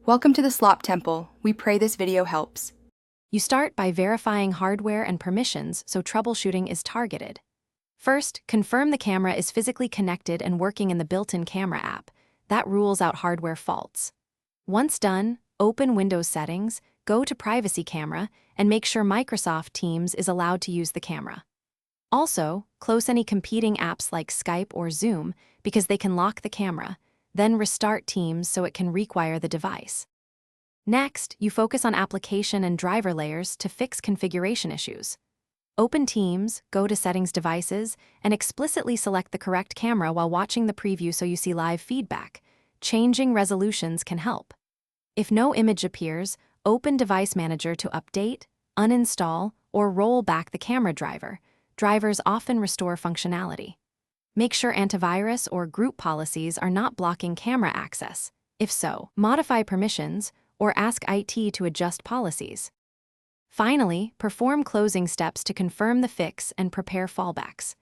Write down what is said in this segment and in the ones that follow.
Welcome to the Slop Temple. We pray this video helps. You start by verifying hardware and permissions so troubleshooting is targeted. First, confirm the camera is physically connected and working in the built-in camera app. That rules out hardware faults. Once done, open Windows Settings, go to Privacy Camera, and make sure Microsoft Teams is allowed to use the camera. Also, close any competing apps like Skype or Zoom because they can lock the camera. Then restart Teams so it can rewire the device. Next, you focus on application and driver layers to fix configuration issues. Open Teams, go to Settings Devices, and explicitly select the correct camera while watching the preview so you see live feedback. Changing resolutions can help. If no image appears, open Device Manager to update, uninstall, or roll back the camera driver. Drivers often restore functionality. Make sure antivirus or group policies are not blocking camera access. If so, modify permissions or ask IT to adjust policies. Finally, perform closing steps to confirm the fix and prepare fallbacks.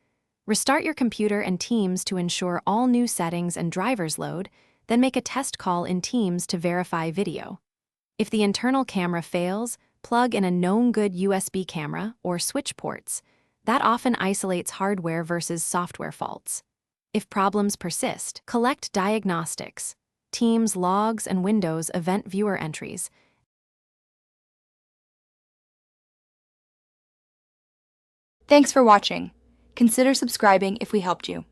Restart your computer and Teams to ensure all new settings and drivers load, then make a test call in Teams to verify video. If the internal camera fails, plug in a known good USB camera or switch ports. That often isolates hardware versus software faults. If problems persist, collect diagnostics, Teams logs, and Windows event viewer entries. Thanks for watching. Consider subscribing if we helped you.